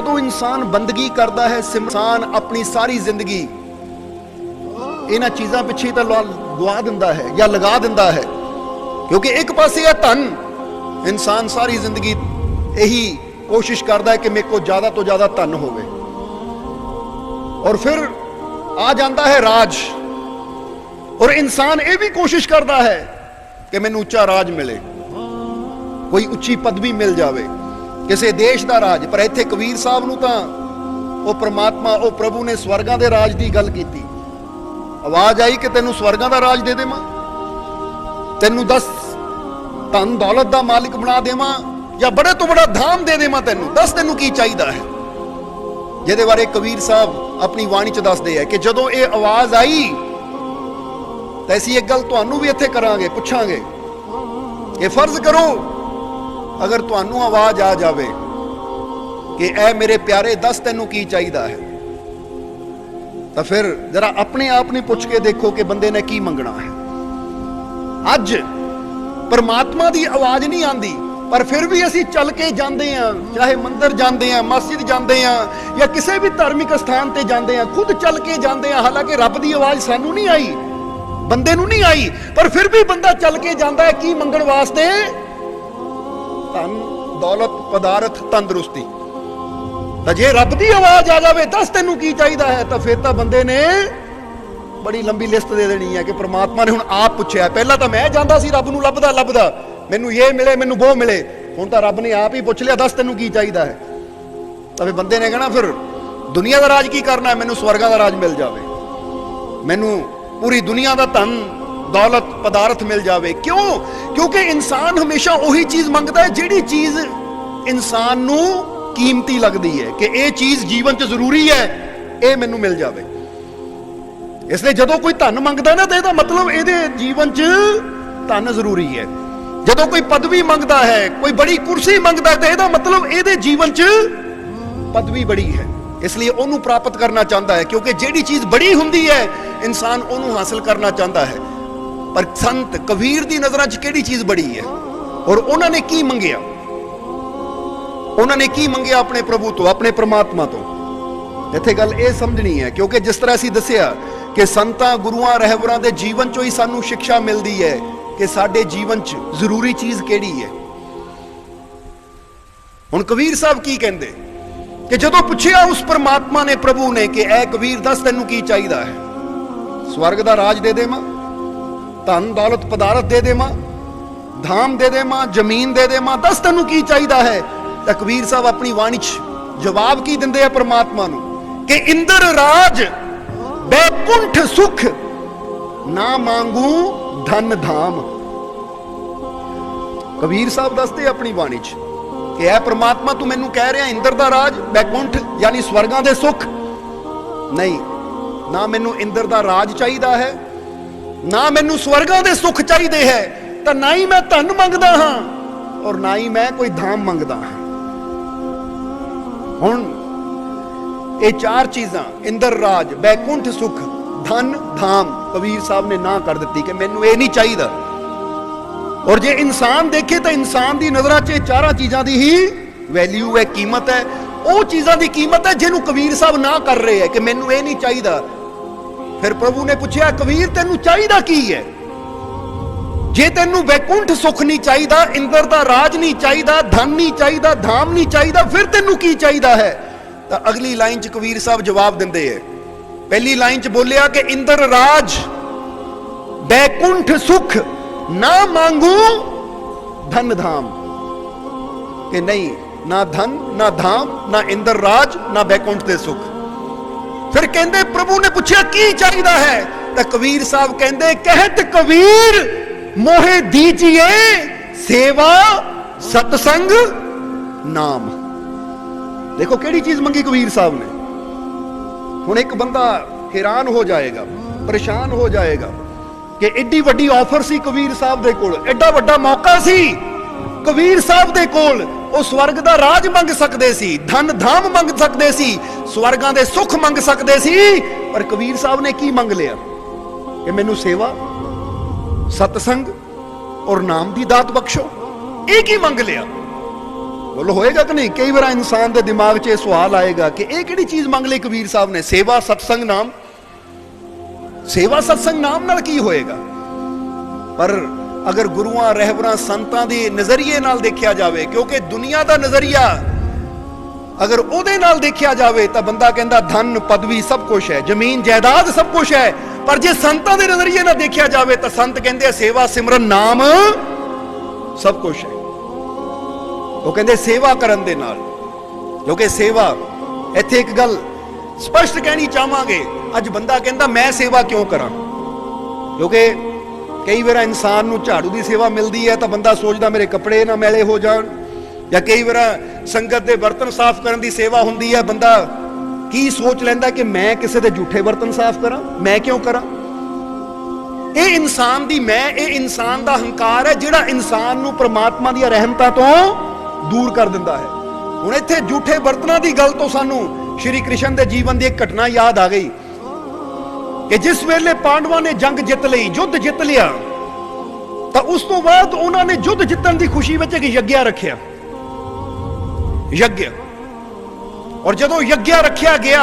जदों इंसान बंदगी करता है, इंसान अपनी सारी जिंदगी इन्हां चीज़ां पिछे तो गवा दिंदा है या लगा दिंदा है, क्योंकि एक पासे है धन। इंसान सारी जिंदगी यही कोशिश करता है कि मेरे को ज़्यादा तो ज़्यादा धन होवे, और फिर आ जाता है राज, और इंसान ये भी कोशिश करता है कि मैनू उच्चा राज मिले, कोई उच्ची पदवी मिल जाए, किसी देश का राज। पर इत्थे कबीर साहब नूं तां वो परमात्मा, वो प्रभु ने स्वर्गां दे राज की गल की। आवाज आई कि तेनू स्वर्गां दा राज दे देवां, तेनू 10 धन दौलत का मालिक बना देवां, या बड़े तो बड़ा धाम दे देवां, तेनू दस तेनू की चाहिदा है। जिहदे बारे कबीर साहब अपनी वाणी च दसदे है कि जदों ये आवाज आई तो ऐसी एक गल तुहानू भी इत्थे करांगे, पुछांगे कि फर्ज करो अगर तुहानू आवाज आ जावे कि ऐ मेरे प्यारे दस तेनू की चाहिदा है, तो फिर जरा अपने आप ने पूछ के देखो कि बंदे ने की मंगना है। अज परमात्मा की आवाज नहीं आती, पर फिर भी असी चल के जाते हैं, चाहे मंदिर जाते हैं, मस्जिद जाते हैं, या किसी भी धार्मिक स्थान पर जाते हैं, खुद चल के जाते हैं। हालांकि रब की आवाज सानू नहीं आई, बंदे नू नहीं आई, पर फिर भी बंदा चल के जाता है की मंगण वास्ते? धन दौलत पदार्थ तंदुरुस्ती। तो जे रब की आवाज आ जाए दस तेनू की चाहिदा है, तो फिर तो बंदे ने बड़ी लंबी लिस्ट दे देनी है कि परमात्मा ने हुण आप पूछा। पहला तो मैं जाता सी रब नू लभदा लभदा, मैनू ये मिले मैनू वो मिले, हुण तो रब ने आप ही पूछ लिया दस तेनू की चाहिदा है। तो फिर बंदे ने कहना फिर दुनिया का राज की करना है, मैनू स्वर्गां दा राज मिल जाए, मैनू पूरी दुनिया का धन दौलत पदार्थ मिल जाए। क्यों? क्योंकि इंसान हमेशा वही चीज मंगता है जिहड़ी चीज इंसान नू कीमती लगती है, कि यह चीज जीवन च जरूरी है, ये मैनू मिल जाए। इसलिए जदों कोई धन मंगता ना, तो यह मतलब ये जीवन च धन जरूरी है। जदों कोई पदवी मंगता है, कोई बड़ी कुर्सी मंगता है, तो यह मतलब ये जीवन च पदवी बड़ी है, इसलिए उन्होंने प्राप्त करना चाहता है। क्योंकि जिहड़ी चीज बड़ी हुंदी है इंसान उन्होंने हासिल करना चाहता है। पर संत कबीर दी नजरां च किहड़ी चीज बड़ी है, और उन्होंने की मंगिया? उन्होंने की मंगिया अपने प्रभु तो, अपने परमात्मा तो। इत्थे गल ये समझनी है, क्योंकि जिस तरह असीं दस्सिया कि संतां गुरुआं रहबरां दे जीवन चों ही सानू शिक्षा मिलती है कि साडे जीवन च जरूरी चीज किहड़ी है। हुण कबीर साहब की कहंदे कि जदों पुछिया उस परमात्मा ने, प्रभु ने, कि ऐ कबीर दस तेनू की चाहिदा है? स्वर्ग दा राज दे देवां, धन दौलत पदार्थ दे देवां, धाम दे देवां, जमीन दे देवां, दस तेनू की चाहिदा है? तो कबीर साहब अपनी वाणी च जवाब की दिंदे आ परमात्मा नू कि इंद्र राज बैकुंठ सुख ना मांगू धन धाम। कबीर साहब दसदे अपनी वाणी च कि ऐ परमात्मा तू मैनू कह रहा इंद्र दा राज, बैकुंठ यानी स्वर्गां दे सुख नहीं, ना मैनू इंद्र दा राज चाहिदा है, ना मैनू स्वर्गां दे सुख चाहिए है, तो ना ही मैं धन मंगदा हाँ, और ना ही मैं कोई धाम मंगदा हाँ। हुण ये चार चीज़ां, इंद्र राज, बैकुंठ सुख, धन धाम, कबीर साहब ने ना कर दी कि मैनू ये नहीं चाहिए। और जे इंसान देखे तो इंसान की नजर च चारों चीज़ों की ही वैल्यू है, कीमत है। वो चीज़ों की कीमत है जिन्होंने कबीर साहब ना कर रहे हैं कि मैनू ये नहीं चाहिए। फिर प्रभु ने पूछा कबीर तेनू चाहिदा की है? जे तेनू बैकुंठ सुख नहीं चाहिए, इंद्र दा राज नहीं चाहिए, धन नहीं चाहिए, धाम नहीं चाहिए, फिर तेनू की चाहिए है? तो अगली लाइन च कबीर साहब जवाब देंदे है। पहली लाइन च बोलिया कि इंद्र राज बैकुंठ सुख ना मांगू धन धाम, कि नहीं, ना धन ना धाम ना इंद्र राज ना बैकुंठ दे सुख। फिर कहते प्रभु ने पूछा की चाहिए है? तो कबीर साहब कहते कहत कबीर मोहे दीजिए सेवा सतसंग नाम। देखो केड़ी चीज मंगी कबीर साहब ने। हुण एक बंदा हैरान हो जाएगा, परेशान हो जाएगा कि एडी वड्डी ऑफर सी कबीर साहब दे कोल, एडा वड्डा मौका सी कबीर साहब दे कोल। वो स्वर्ग दा राज मंग सकते सी, धन धाम मंग सकते सी, स्वर्गां दे सुख मंग सकते सी, पर कबीर साहब ने की मंग लिया कि मैनू सेवा सतसंग और नाम दी दात बख्शो। एक ही मंग लिया। बोलो होएगा कि नहीं? कई बार इंसान के दिमाग 'ਚ सवाल आएगा कि ये किहड़ी चीज़ मंग लई कबीर साहब ने? सेवा सत्संग नाम। सेवा सत्संग नाम नाल की होएगा? पर अगर गुरुआं रहबरां संतां दे नज़रिए नाल देखिया जावे, क्योंकि दुनिया दा नज़रिया अगर उहदे नाल देखिया जावे तो बंदा कहंदा धन पदवी सब कुछ है, जमीन जायदाद सब कुछ है। पर जे संतां दे नज़रिए नाल देखिया जावे तो संत कहंदे सेवा सिमरन नाम सब कुछ है। वो कहते सेवा करन दे नाल, क्योंकि सेवा इत्थे एक गल स्पष्ट कहनी चाहांगे। अज बंदा कहंदा मैं सेवा क्यों करा? क्योंकि कई बार इंसान नूं झाड़ू की सेवा मिलती है तो बंदा सोचदा मेरे कपड़े ना मैले हो जाण, या कई बार संगत के बर्तन साफ करने की सेवा हुंदी है, बंदा की सोच लैंदा कि मैं किसी के झूठे बर्तन साफ करा, मैं क्यों करा? ये इंसान दी मैं, ये इंसान का हंकार है जिहड़ा इंसान नूं परमात्मा दी रहमतां तो दूर कर दिंदा है। हुण इत्थे झूठे बर्तनां दी गल तो सानू श्री कृष्ण के जीवन की एक घटना याद आ गई कि जिस वेले पांडवां ने जंग जित लई, युद्ध जित लिया, तो उस तो बाद उन्होंने युद्ध जितन की खुशी में एक यज्ञ रखिया, यज्ञ। और जदों यज्ञ रखिया गया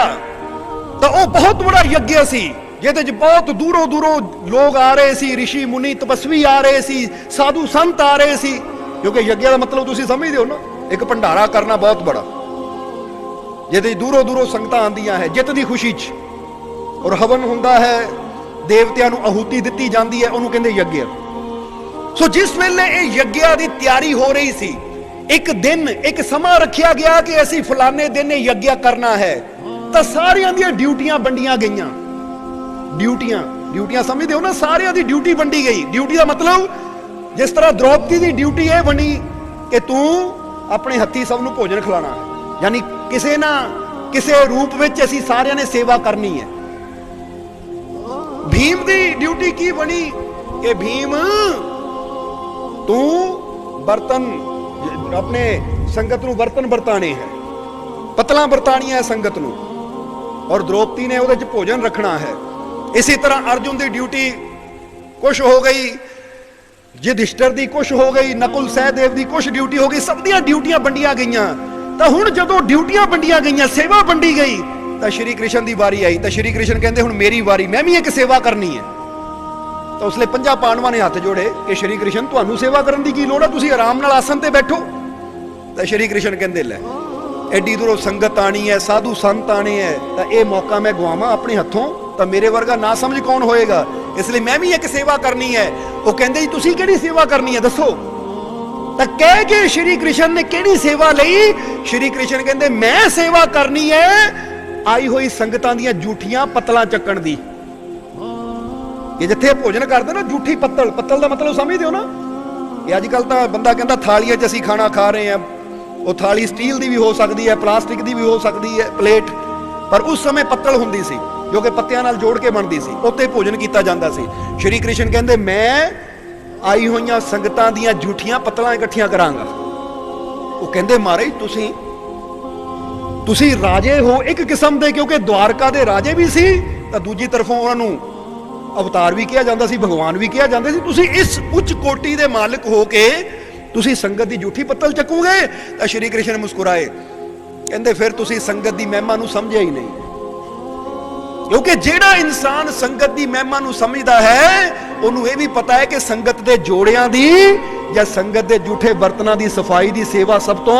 तो वह बहुत बड़ा यज्ञ सी, जिहदे बहुत दूरों दूरों लोग आ रहे सी, ऋषि मुनि तपस्वी आ रहे सी, साधु संत आ रहे सी। क्योंकि यज्ञ का मतलब तुसीं समझदे हो ना, एक भंडारा करना बहुत बड़ा, जिहदे दूरों दूरों संगतां आंदियां है जित दी खुशी च, और हवन हुंदा है, देवतियां नूं आहुति दित्ती जांदी है, उहनूं कहंदे यज्ञ। सो जिस वेले इह यज्ञ दी तैयारी हो रही सी, एक दिन एक समा रखिया गया कि असीं फलाने दिन यज्ञ करना है, तो सारियां दी ड्यूटियां वंडियां गईयां। ड्यूटियां समझदे हो ना, सारियां दी ड्यूटी वंडी गई। ड्यूटी का मतलब जिस तरह द्रौपदी की ड्यूटी यह बनी कि तू अपने हत्थी सबनूं भोजन खिलाना है, यानी किसी ना किसी रूप में असीं सारियां ने सेवा करनी है। भीम की ड्यूटी की बनी कि भीम तू बर्तन अपने संगत नूं बर्तन बरताने है, पतला बरतानियां है संगत नूं, और द्रौपदी ने उहदे च भोजन रखना है। इसी तरह अर्जुन की ड्यूटी कुछ हो गई, युधिष्ठिर दी कुछ हो गई, नकुल सहदेव दी कुछ ड्यूटी हो गई, सब दी ड्यूटियां वंडियां गईयां। तो हुण जदों ड्यूटियां वंडियां गईयां, सेवा वंडी गई, तो श्री कृष्ण की बारी आई। तो श्री कृष्ण कहते हुण मेरी वारी, मैं भी एक सेवा करनी है। तो उसले 5 पांडवां ने हाथ जोड़े कि श्री कृष्ण तुहानूं सेवा करन दी की लोड़ है, तुसीं आराम नाल आसन ते बैठो। तो श्री कृष्ण कहते लै एडी दूरों संगत आनी है, साधु संत आने है, तो यह मौका मैं गवावां अपने हथों, तो मेरे वर्गा ना समझ कौन होएगा, इसलिए मैं भी एक सेवा करनी है। वो कहते जी तुसीं किहड़ी सेवा करनी है दसो? तो कह के श्री कृष्ण ने किहड़ी सेवा लई? श्री कृष्ण कहते मैं सेवा करनी है आई हुई संगतां दीयां जूठियां पत्तलां चक्कण दी। ये जिथे भोजन करदे ना जूठी पत्तल, पत्तल का मतलब समझदे हो ना? ये अजकल तो बंदा कहता थालियां च असीं खाना खा रहे हैं, वो थाली स्टील की भी हो सकती है, प्लास्टिक की भी हो सकती है, प्लेट, पर उस समय पत्तल हुंदी सी जो कि पत्तियां नाल जोड़ के बनती सी, उत्ते भोजन किया जाता सी। श्री कृष्ण कहते मैं आई हुई संगतां दीयां जूठियां पत्तलां इकट्ठियां करांगा। वो कहते महाराज तुसीं राजे हो एक किस्म के, क्योंकि द्वारका दे राजे भी सी, तो दूजी तरफों उन्होंने अवतार भी किया जाता सी, भगवान भी किया जाता सी। तुसीं इस उच्च कोटि के मालिक हो के तुसीं संगत की जूठी पत्तल चकोगे? तो श्री कृष्ण मुस्कुराए, कहते फिर तुसीं संगत की महिमा नूं समझिया ही नहीं, क्योंकि जेड़ा इंसान संगत की महिमा नूं समझदा है उन्होंने यह भी पता है कि संगत के जोड़ियां दी या संगत के जूठे बर्तनों की सफाई की सेवा सब तो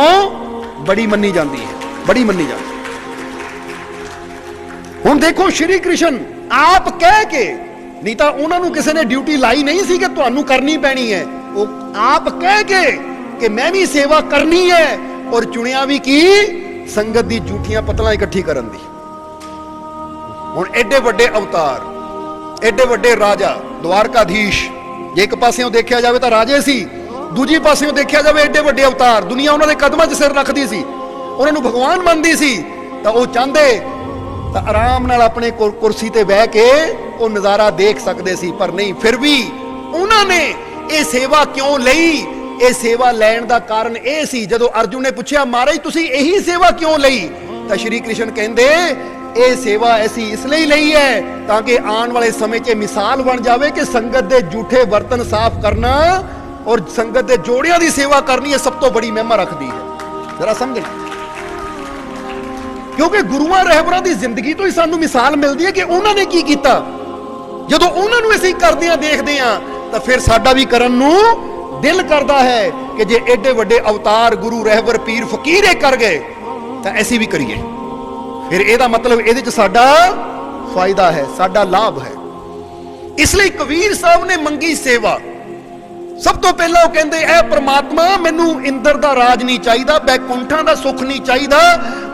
बड़ी मन्नी जाती है, बड़ी मन्नी जाती है। हुण देखो श्री कृष्ण आप कह के, नहीं तो उन्होंने किसी ने ड्यूटी लाई नहीं सी कि तुहानूं करनी पैनी है, वो आप कह के कि मैं भी सेवा करनी है, और चुनिया भी की संगत की जूठियां पत्तलां इकट्ठी करन दी। हुण एडे वड्डे अवतार, एडे वड्डे राजा, द्वारकाधीश, जे एक पासेों देखा जाए तो राजे सी, दूजी पासेों देखा जाए एडे वड्डे अवतार, दुनिया उन्होंने कदमां 'च सिर रखती सी, उन्होंने भगवान मानती सी, तो वह चाहते तो आराम नाल अपने कुर्सी ते बह के वो नज़ारा देख सकते सी, पर नहीं, फिर भी उन्होंने ये सेवा क्यों लई? ये सेवा लैण दा कारण यह सी, जदों अर्जुन ने पूछा महाराज तुसीं यही सेवा क्यों लई? तो श्री कृष्ण कहते ये सेवा ऐसी इसलिए लई है ताकि आने वाले समय च मिसाल बन जाए कि संगत के जूठे बर्तन साफ करना और संगत के जोड़ियां की सेवा करनी है सब तो बड़ी महिमा रखती है। जरा समझना, क्योंकि गुरुआं रहबरां दी जिंदगी तो ही सानू मिसाल मिलती है कि उन्होंने की कीता। जदों उन्होंने असीं करदियां देखदे हां तां फिर साडा भी करन नू दिल करदा है कि जे एडे वड्डे अवतार गुरु रहबर पीर फकीर कर गए तां असीं भी करिए। फिर ਇਹਦਾ मतलब ਇਹਦੇ ਚ ਸਾਡਾ फायदा है, साडा लाभ है। इसलिए कबीर साहब ने मंगी सेवा। सब तो पहला वो कहते ऐ परमात्मा मैनू इंदर दा राज नहीं चाहिए, बैकुंठा दा सुख नहीं चाहिए,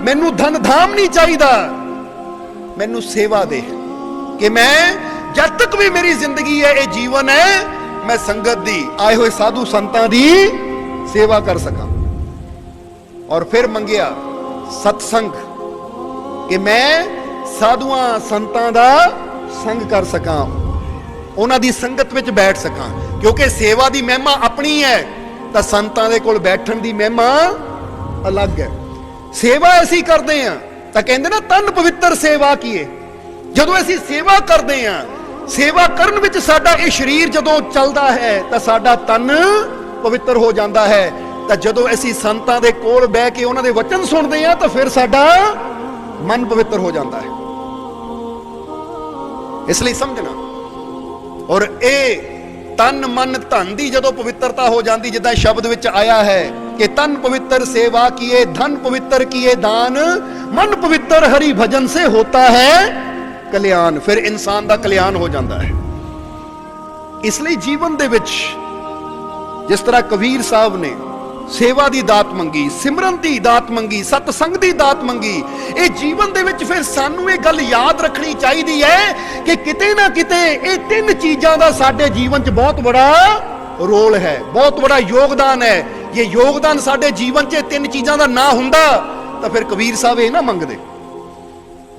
मैनू धन धाम नहीं चाहिए, मैनू सेवा दे कि मैं जब तक भी मेरी जिंदगी है, ये जीवन है, मैं संगत दी आए हुए साधु संतां दी सेवा कर सका। और फिर मंगिया सत्संग कि मैं साधुआं संतां दा संग कर सका, उन्हां दी संगत विच बैठ सका। क्योंकि सेवा दी महिमा अपनी है तां संतां दे कोल बैठण दी महिमा अलग है। सेवा असीं करदे हां तां कहंदे ना तन पवित्र सेवा कीए। जदों असीं सेवा करदे हां, सेवा करन विच साडा इह शरीर जदों चलदा है तां साडा तन पवित्र हो जांदा है। तां जदों असीं संतां दे कोल बैठ के उन्हां दे वचन सुणदे हां तां फिर साडा मन पवित्र हो जाता है। इसलिए समझना, और ए तन मन धन दी जदों पवित्रता हो जाती, जिदा शब्द विच आया है कि तन पवित्र सेवा किए, धन पवित्र किए दान, मन पवित्र हरि भजन से होता है कल्याण। फिर इंसान का कल्याण हो जाता है। इसलिए जीवन दे विच जिस तरह कबीर साहब ने सेवा दी दात मंगी, सिमरन दी दात मंगी, सतसंग दी दात मंगी, ये जीवन दे विच फिर सानू ये गल याद रखनी चाहिए है कि किते ना किते ये तीन चीज़ां दा साडे जीवन च बहुत बड़ा रोल है, बहुत बड़ा योगदान है। ये योगदान साडे जीवन च तीन चीज़ां दा ना हुंदा तां फिर कबीर साहब ये ना मंगदे।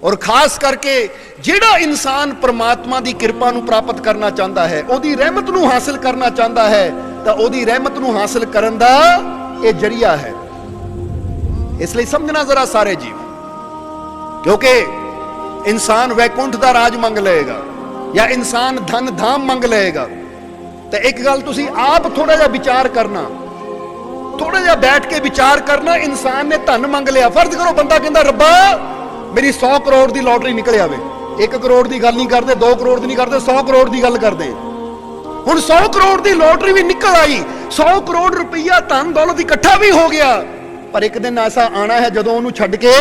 और खास करके जिहड़ा इंसान परमात्मा दी कृपा नू प्राप्त करना चाहता है, ओदी रहमत नू हासिल करना चाहता है, तां ओदी रहमत नू हासिल करन दा ये जरिया है। इसलिए समझना जरा सारे जीव, क्योंकि इंसान वैकुंठ दा राज मंग लेगा या इंसान धन धाम मंग लेगा, तो एक गल तुसी आप थोड़ा जा विचार करना, थोड़ा जा बैठ के विचार करना। इंसान ने धन मंग लिया, फर्ज करो बंदा कहंदा रब्बा मेरी 100 करोड़ की लॉटरी निकल आवे, 1 करोड़ की गल नहीं करते, 2 करोड़ की नहीं करते, 100 करोड़ की गल करते। हुण 100 करोड़ की लॉटरी भी निकल आई, 100 करोड़ रुपया धन दौलत इकट्ठा भी हो गया, पर एक दिन ऐसा आना है जदों उन्होंने छड्ड के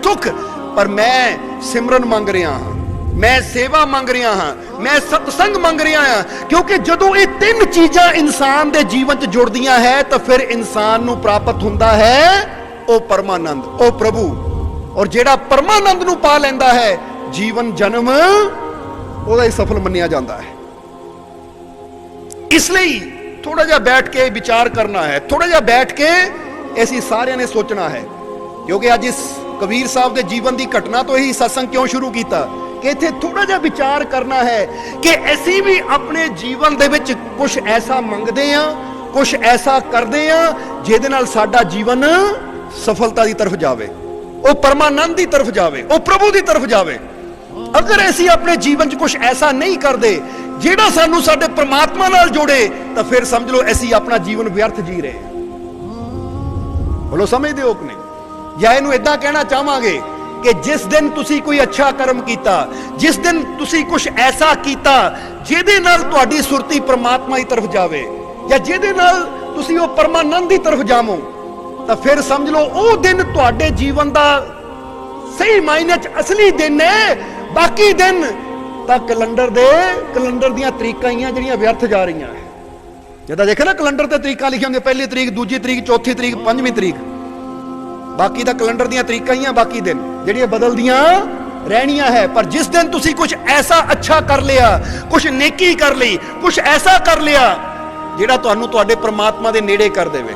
सुख। पर मैं सिमरन मंग रहा हाँ, मैं सेवा मंग रहा हाँ, मैं सतसंग मंग रहा हाँ, क्योंकि जदों ये तीन चीज़ां इंसान के जीवन च जुड़दियां है तो फिर इंसान नूं प्राप्त हुंदा है ओ परमानंद, ओ प्रभु। और जेड़ा परमानंद नूं पा लैंदा है, जीवन जन्म ओदा ही सफल मन्निया जाता है। इसलिए थोड़ा जा बैठ के विचार करना है, थोड़ा जा बैठ के ऐसी सारे ने सोचना है। क्योंकि अज इस कबीर साहब के जीवन की घटना तो ही सत्संग क्यों शुरू किया कि इत्थे थोड़ा जा विचार करना है कि असीं भी अपने जीवन दे विच कुछ ऐसा मंगदे हां, कुछ ऐसा करदे हां जिहदे नाल साडा जीवन सफलता की तरफ जावे, वो परमानंद की तरफ जावे, वो प्रभु की तरफ जावे। अगर असीं अपने जीवन च कुछ ऐसा नहीं करते जिहड़ा सानू साडे परमात्मा नाल जोड़े, तो फिर समझ लो असीं अपना जीवन व्यर्थ जी रहे हैं। बोलो समझदे हो कि नहीं? या इहनूं इदां कहना चाहांगे कि जिस दिन तुसीं कोई अच्छा कर्म कीता, जिस दिन तुसीं कुछ ऐसा कीता जिहदे नाल तुहाडी सुरती परमात्मा की तरफ जावे, या जिहदे नाल तुसीं वो परमानंद की तरफ जावो, तो फिर समझ लो वो दिन तुहाडे जीवन का सही मायने च असली दिन है। बाकी दिन तो कैलेंडर दियां तरीकां ही जिहड़ियां व्यर्थ जा रही हैं। जिद्दां देखो ना कैलेंडर ते तरीकां लिखी होंदी, पहली तरीक, दूजी तरीक, चौथी तरीक, 5वीं तरीक, बाकी तो कैलेंडर दियां तरीकां ही बाकी दिन जिहड़ियां बदलदियां रहनियां है। पर जिस दिन तुसी कुछ ऐसा अच्छा कर लिया, कुछ नेकी कर ली, कुछ ऐसा कर लिया जिहड़ा तुहानूं तुहाडे परमात्मा दे नेड़े कर देवे,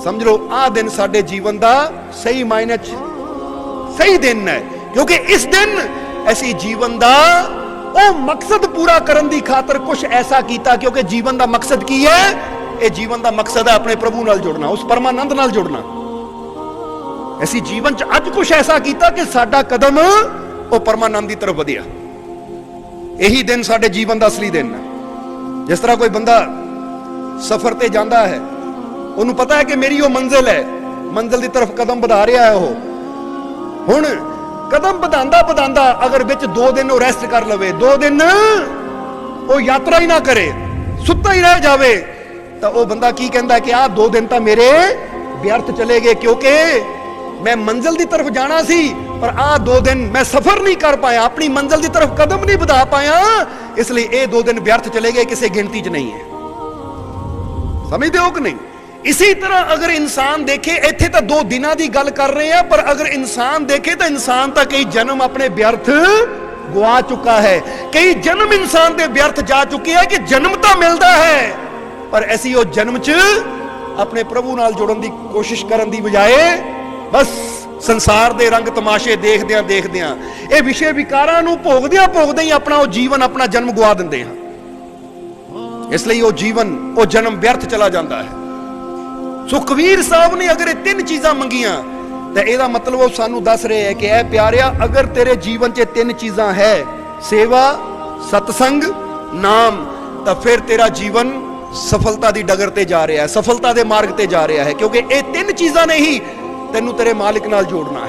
समझ लो आ दिन साडे जीवन का सही मायने च सही दिन है। क्योंकि इस दिन असीं जीवन का वो मकसद पूरा करने की खातर कुछ ऐसा किया। क्योंकि जीवन का मकसद की है? ये जीवन का मकसद है अपने प्रभु नाल जुड़ना, उस परमानंद नाल जुड़ना। असीं जीवन च अज कुछ ऐसा किया कि साडा कदम वो परमानंद की तरफ वधिया। यही दिन साडे जीवन का असली दिन है। जिस तरह कोई बंदा सफर ते जाता है, ਉਹਨੂੰ ਪਤਾ ਹੈ ਕਿ ਮੇਰੀ ਉਹ ਮੰਜ਼ਿਲ ਹੈ, ਮੰਜ਼ਿਲ ਦੀ ਤਰਫ ਕਦਮ ਵਧਾ ਰਿਹਾ ਹੈ ਉਹ। ਹੁਣ ਕਦਮ ਵਧਾਉਂਦਾ ਵਧਾਉਂਦਾ ਅਗਰ ਵਿੱਚ 2 ਦਿਨ ਉਹ ਰੈਸਟ ਕਰ ਲਵੇ, 2 ਦਿਨ ਉਹ ਯਾਤਰਾ ਹੀ ਨਾ ਕਰੇ, ਸੁੱਤਾ ਹੀ ਰਹਿ ਜਾਵੇ, ਤਾਂ ਉਹ ਬੰਦਾ ਕੀ ਕਹਿੰਦਾ ਕਿ ਆਹ 2 ਦਿਨ ਤਾਂ ਮੇਰੇ ਵਿਅਰਥ ਚਲੇ ਗਏ, ਕਿਉਂਕਿ ਮੈਂ ਮੰਜ਼ਿਲ ਦੀ ਤਰਫ ਜਾਣਾ ਸੀ ਪਰ ਆਹ 2 ਦਿਨ ਮੈਂ ਸਫ਼ਰ ਨਹੀਂ ਕਰ ਪਾਇਆ, ਆਪਣੀ ਮੰਜ਼ਿਲ ਦੀ ਤਰਫ ਕਦਮ ਨਹੀਂ ਵਧਾ ਪਾਇਆ, ਇਸ ਲਈ ਇਹ 2 ਦਿਨ ਵਿਅਰਥ ਚਲੇ ਗਏ, ਕਿਸੇ ਗਿਣਤੀ 'ਚ ਨਹੀਂ ਹੈ। ਸਮਝਦੇ ਹੋ ਕਿ ਨਹੀਂ? ਇसी तरह अगर इंसान देखे, इत्थे तो 2 दिनों की गल कर रहे हैं, पर अगर इंसान देखे तो इंसान तो कई जन्म अपने व्यर्थ गवा चुका है, कई जन्म इंसान के व्यर्थ जा चुके हैं कि जन्म तो मिलता है पर ऐसी वो जन्म च अपने प्रभु नाल जुड़न की कोशिश करन दी बजाए बस संसार के रंग तमाशे देखदियां देखदियां ये विषय विकारां नूं भोगदियां भोगदे ही अपना वो जीवन, अपना जन्म गवा दिंदे हैं। इसलिए वो जीवन, वो जन्म व्यर्थ चला जाता है। सो कबीर साहब ने अगर ये 3 चीज़ां मंगियां तो यह मतलब वो सानू दस रहे हैं कि ऐ प्यारिया, अगर तेरे जीवन च 3 चीज़ां है, सेवा, सत्संग, नाम, तो फिर तेरा जीवन सफलता की डगर ते जा रहा है, सफलता के मार्ग ते जा रहा है, क्योंकि ये 3 चीज़ां ने ही तेनू तेरे मालिक नाल जोड़ना है।